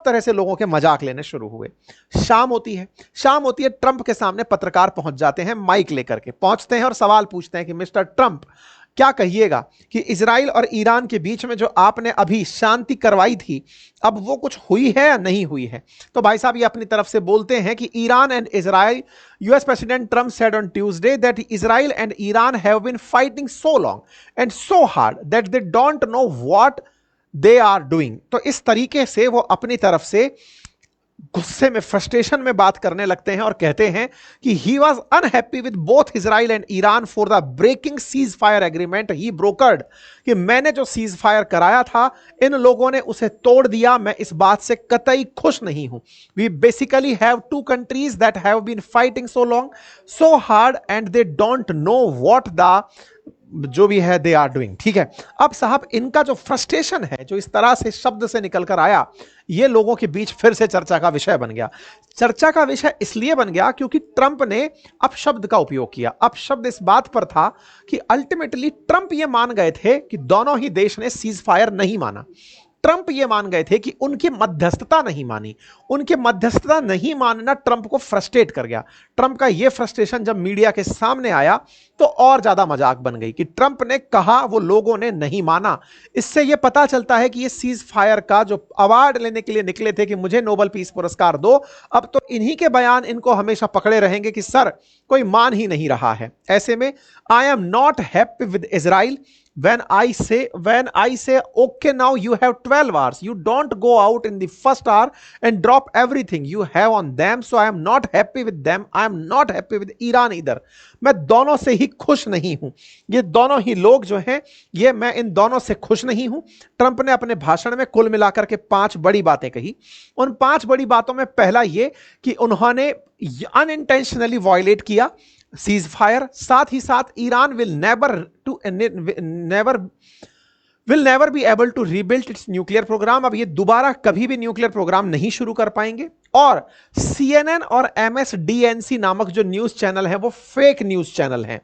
तरह से लोगों के मजाक लेने शुरू हुए। शाम होती है, ट्रंप के सामने पत्रकार पहुंच जाते हैं, माइक लेकर के पहुंचते हैं और सवाल पूछते हैं कि मिस्टर ट्रंप, क्या कहिएगा कि इजराइल और ईरान के बीच में जो आपने अभी शांति करवाई थी, अब वो कुछ हुई है या नहीं हुई है? तो भाई साहब ये अपनी तरफ से बोलते हैं कि Iran and Israel, US president Trump said on Tuesday that Israel and Iran have been fighting so long and so hard that they don't know what they are doing. तो इस तरीके से वो अपनी तरफ से गुस्से में, फ्रस्ट्रेशन में बात करने लगते हैं और कहते हैं कि he was unhappy with both Israel and Iran for the breaking ceasefire agreement he brokered, कि मैंने जो सीज फायर कराया था इन लोगों ने उसे तोड़ दिया, मैं इस बात से कतई खुश नहीं हूं। We basically have two countries that have been fighting so long so hard and they don't know what the जो भी है दे आर डूइंग। ठीक है, अब साहब इनका जो फ्रस्ट्रेशन है, जो इस तरह से शब्द से निकल कर आया, ये लोगों के बीच फिर से चर्चा का विषय बन गया। चर्चा का विषय इसलिए बन गया क्योंकि ट्रंप ने अपशब्द का उपयोग किया। अपशब्द इस बात पर था कि अल्टीमेटली ट्रंप ये मान गए थे कि दोनों ही देश ने सीज फायर नहीं माना। ट्रंप ये मान गए थे कि उनकी मध्यस्थता नहीं मानी। उनके मध्यस्थता नहीं मानना ट्रंप को फ्रस्ट्रेट कर गया। ट्रंप का ये फ्रस्ट्रेशन जब मीडिया के सामने आया तो और ज्यादा मजाक बन गई कि ट्रंप ने कहा, वो लोगों ने नहीं माना। इससे यह पता चलता है कि ये सीज फायर का जो अवार्ड लेने के लिए निकले थे कि मुझे नोबेल पीस पुरस्कार दो, अब तो इन्हीं के बयान इनको हमेशा पकड़े रहेंगे कि सर कोई मान ही नहीं रहा है। ऐसे में I am not happy with Israel when I say okay, now you have 12 hours, you don't go out in the first hour and drop everything you have on them, so I am not happy with them, I am not happy with Iran either। मैं दोनों से ही खुश नहीं हूं, ये दोनों ही लोग जो हैं, ये मैं इन दोनों से खुश नहीं हूं। ट्रंप ने अपने भाषण में कुल मिलाकर के 5 बड़ी बातें कही। उन 5 बड़ी बातों में पहला ये कि उन्होंने अनइंटेंशनली वायलेट किया सीज फायर, साथ ही साथ Iran will never be able to rebuild its nuclear programme, अब ये दोबारा कभी भी न्यूक्लियर प्रोग्राम नहीं शुरू कर पाएंगे। और CNN और MSDNC नामक जो न्यूज चैनल है वो फेक न्यूज चैनल हैं।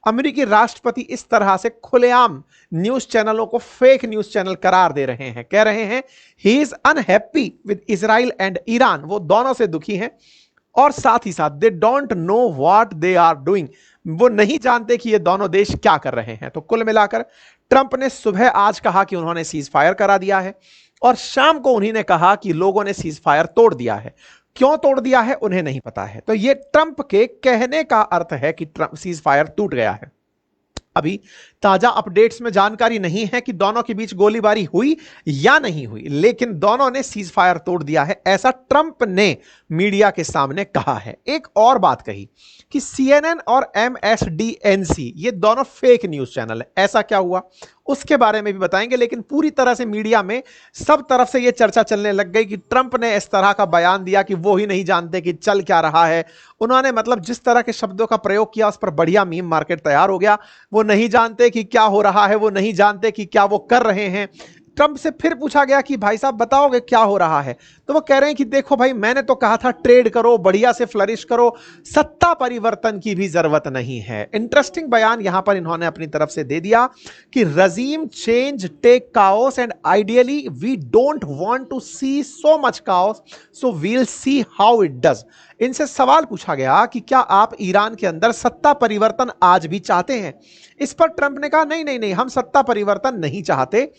अमेरिकी राष्ट्रपति इस तरह से खुलेआम न्यूज चैनलों को फेक न्यूज चैनल करार दे रहे हैं, कह रहे हैं he is unhappy with Israel and Iran, वो दोनों से दुखी हैं। और साथ ही साथ they don't know what they are doing, वो नहीं जानते कि ये दोनों देश क्या कर रहे हैं। तो कुल मिलाकर ट्रंप ने सुबह आज कहा कि उन्होंने सीज फायर करा दिया है और शाम को उन्हीं ने कहा कि लोगों ने सीज फायर तोड़ दिया है। क्यों तोड़ दिया है उन्हें नहीं पता है। तो ये ट्रंप के कहने का अर्थ है कि सीज फायर टूट गया है। अभी ताजा अपडेट्स में जानकारी नहीं है कि दोनों के बीच गोलीबारी हुई या नहीं हुई, लेकिन दोनों ने सीज फायर तोड़ दिया है, ऐसा ट्रंप ने मीडिया के सामने कहा है। एक और बात कही कि CNN और MSDNC ये दोनों फेक न्यूज चैनल है। ऐसा क्या हुआ उसके बारे में भी बताएंगे, लेकिन पूरी तरह से मीडिया में सब तरफ से ये चर्चा चलने लग गई कि ट्रंप ने इस तरह का बयान दिया कि वो ही नहीं जानते कि चल क्या रहा है। उन्होंने मतलब जिस तरह के शब्दों का प्रयोग किया उस पर बढ़िया मीम मार्केट तैयार हो गया। वो नहीं जानते कि क्या हो रहा है, वो नहीं जानते कि क्या वो कर रहे हैं। ट्रंप से फिर पूछा गया कि भाई साहब बताओगे क्या हो रहा है, तो वो कह रहे हैं कि देखो भाई मैंने तो कहा था ट्रेड करो, बढ़िया से फ्लरिश करो, सत्ता परिवर्तन की भी जरूरत नहीं है। इंटरेस्टिंग बयान यहां पर इन्होंने अपनी तरफ से दे दिया कि regime change take chaos and ideally we don't want to see so much chaos so we'll see how it does. इनसे सवाल पूछा गया कि क्या आप ईरान के अंदर सत्ता परिवर्तन आज भी चाहते हैं। इस पर ट्रंप ने कहा नहीं नहीं नहीं, हम सत्ता परिवर्तन नहीं चाहते,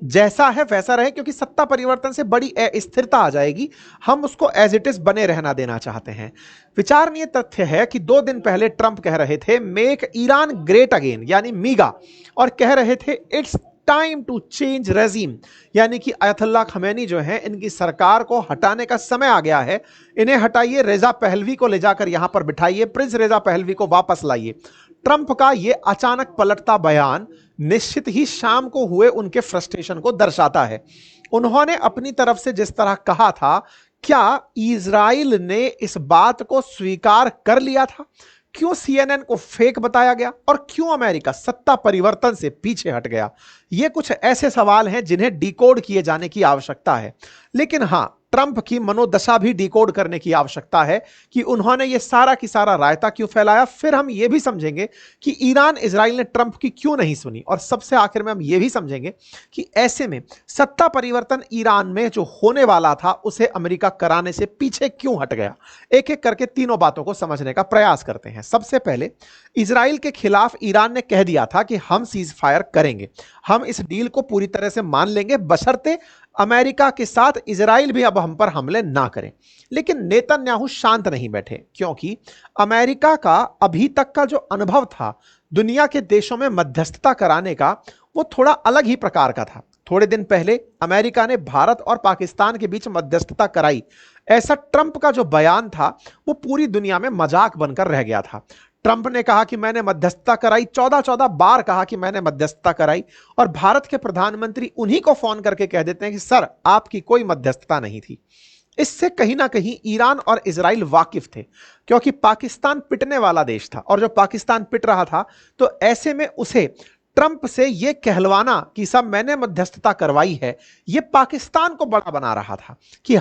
जैसा है वैसा रहे, क्योंकि सत्ता परिवर्तन से बड़ी स्थिरता आ जाएगी, हम उसको एज इट इज बने रहना देना चाहते हैं। विचारणीय तथ्य है कि 2 दिन पहले ट्रंप कह रहे थे मेक ईरान ग्रेट अगेन यानी मीगा, और कह रहे थे it's time to change regime, यानी कि अयतुल्लाह खमैनी जो है इनकी सरकार को हटाने का समय आ गया है, इन्हें हटाइए, रेजा पहलवी को ले जाकर यहां पर बिठाइए, प्रिंस रेजा पहलवी को वापस लाइए। ट्रंप का यह अचानक पलटता बयान निश्चित ही शाम को हुए उनके फ्रस्ट्रेशन को दर्शाता है। उन्होंने अपनी तरफ से जिस तरह कहा था, क्या इजराइल ने इस बात को स्वीकार कर लिया था? क्यों CNN को फेक बताया गया और क्यों अमेरिका सत्ता परिवर्तन से पीछे हट गया? ये कुछ ऐसे सवाल हैं जिन्हें डिकोड किए जाने की आवश्यकता है। लेकिन हां, ट्रंप की मनोदशा भी डिकोड करने की आवश्यकता है कि उन्होंने यह सारा की सारा रायता क्यों फैलाया। फिर हम यह भी समझेंगे कि ईरान इजराइल ने ट्रंप की क्यों नहीं सुनी, और सबसे आखिर में हम यह भी समझेंगे कि ऐसे में सत्ता परिवर्तन ईरान में जो होने वाला था उसे अमेरिका कराने से पीछे क्यों हट गया। एक एक करके तीनों बातों को समझने का प्रयास करते हैं। सबसे पहले, इजराइल के खिलाफ ईरान ने कह दिया था कि हम सीज फायर करेंगे, हम इस डील को पूरी तरह से मान लेंगे बशर्ते अमेरिका के साथ इजराइल भी अब हम पर हमले ना करें। लेकिन नेतन्याहू शांत नहीं बैठे, क्योंकि अमेरिका का अभी तक का जो अनुभव था दुनिया के देशों में मध्यस्थता कराने का, वो थोड़ा अलग ही प्रकार का था। थोड़े दिन पहले अमेरिका ने भारत और पाकिस्तान के बीच मध्यस्थता कराई, ऐसा ट्रंप का जो बयान था वो पूरी दुनिया में मजाक बनकर रह गया था। ट्रंप ने कहा कि मैंने मध्यस्थता कराई, 14 बार कहा कि मैंने मध्यस्थता कराई, और भारत के प्रधानमंत्री उन्हीं को फोन करके कह देते हैं कि सर आपकी कोई मध्यस्थता नहीं थी। इससे कहीं ना कहीं ईरान और इजराइल वाकिफ थे, क्योंकि पाकिस्तान पिटने वाला देश था, और जो पाकिस्तान पिट रहा था तो ऐसे में उसे ट्रंप से यह कहलवाना कि सब मैंने मध्यस्थता करवाई है, यह पाकिस्तान को बड़ा बना रहा था कि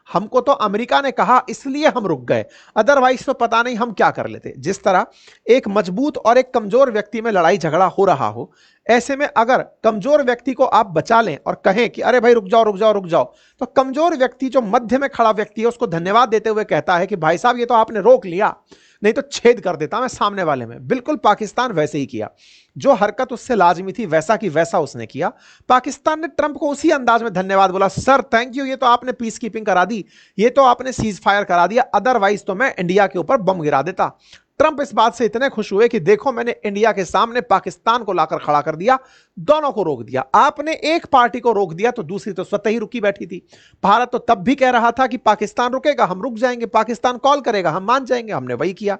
हमको तो अमेरिका ने कहा इसलिए हम रुक गए, अदरवाइज तो पता नहीं हम क्या कर लेते। जिस तरह एक मजबूत और एक कमजोर व्यक्ति में लड़ाई झगड़ा हो रहा हो, ऐसे में अगर कमजोर व्यक्ति को आप बचा लें और कहें कि अरे भाई रुक जाओ रुक जाओ रुक जाओ, तो कमजोर व्यक्ति जो मध्य में खड़ा व्यक्ति है उसको धन्यवाद देते हुए कहता है कि भाई साहब ये तो आपने रोक लिया, नहीं तो छेद कर देता मैं सामने वाले में। बिल्कुल पाकिस्तान वैसे ही किया, जो हरकत उससे लाजमी थी वैसा की वैसा उसने किया। पाकिस्तान ने ट्रंप को उसी अंदाज में धन्यवाद बोला, सर थैंक यू, ये तो आपने पीस कीपिंग करा दी, ये तो आपने सीज फायर करा दिया, अदरवाइज तो मैं इंडिया के ऊपर बम गिरा देता। ट्रंप इस बात से इतने खुश हुए कि देखो मैंने इंडिया के सामने पाकिस्तान को लाकर खड़ा कर दिया, दोनों को रोक दिया। आपने एक पार्टी को रोक दिया तो दूसरी तो स्वतः ही रुकी बैठी थी। भारत तो तब भी कह रहा था कि पाकिस्तान रुकेगा हम रुक जाएंगे, पाकिस्तान कॉल करेगा हम मान जाएंगे, हमने वही किया।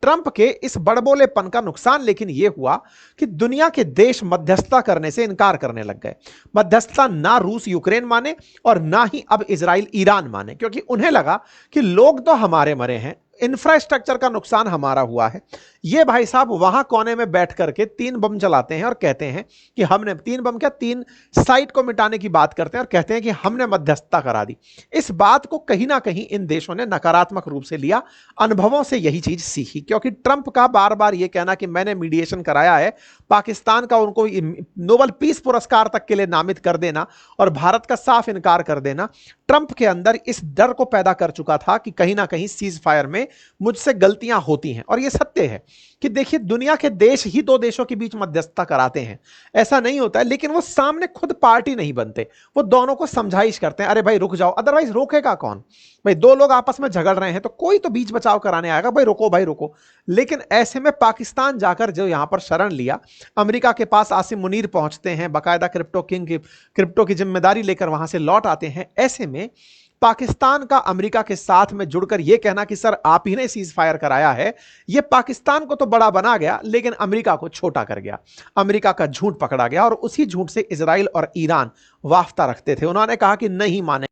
ट्रंप के इस बड़बोलेपन का नुकसान लेकिन यह हुआ कि दुनिया के देश मध्यस्थता करने से इनकार करने लग गए। मध्यस्थता ना रूस यूक्रेन माने और ना ही अब इजराइल ईरान माने, क्योंकि उन्हें लगा कि लोग तो हमारे मरे हैं, इंफ्रास्ट्रक्चर का नुकसान हमारा हुआ है। ये भाई साहब वहां कोने में बैठ करके 3 बम चलाते हैं और कहते हैं कि हमने 3 बम क्या 3 साइट को मिटाने की बात करते हैं और कहते हैं कि हमने मध्यस्थता करा दी। इस बात को कहीं ना कहीं इन देशों ने नकारात्मक रूप से लिया, अनुभवों से यही चीज सीखी। क्योंकि ट्रंप का बार बार यह कहना कि मैंने मीडिएशन कराया है, पाकिस्तान का उनको नोबेल पीस पुरस्कार तक के लिए नामित कर देना और भारत का साफ इनकार कर देना, ट्रंप के अंदर इस डर को पैदा कर चुका था कि कहीं ना कहीं सीज फायर में मुझसे गलतियां होती हैं। और यह सत्य है कि देखिए दुनिया के देश ही 2 देशों के बीच मध्यस्थता कराते हैं, ऐसा नहीं होता है, लेकिन वो सामने खुद पार्टी नहीं बनते, वो दोनों को समझाइश करते हैं, अरे भाई रुक जाओ, अदरवाइज रोकेगा कौन भाई, 2 लोग आपस में झगड़ रहे हैं तो कोई तो बीच बचाव कराने आएगा, भाई रुको। लेकिन ऐसे में पाकिस्तान जाकर जो यहां पर शरण लिया, अमेरिका के पास आसिम मुनीर पहुंचते हैं, बाकायदा क्रिप्टो की जिम्मेदारी लेकर वहां से लौट आते हैं। ऐसे में पाकिस्तान का अमेरिका के साथ में जुड़कर यह कहना कि सर आप ही ने सीज फायर कराया है, यह पाकिस्तान को तो बड़ा बना गया लेकिन अमेरिका को छोटा कर गया। अमेरिका का झूठ पकड़ा गया और उसी झूठ से इजराइल और ईरान वाफ्ता रखते थे। उन्होंने कहा कि नहीं माने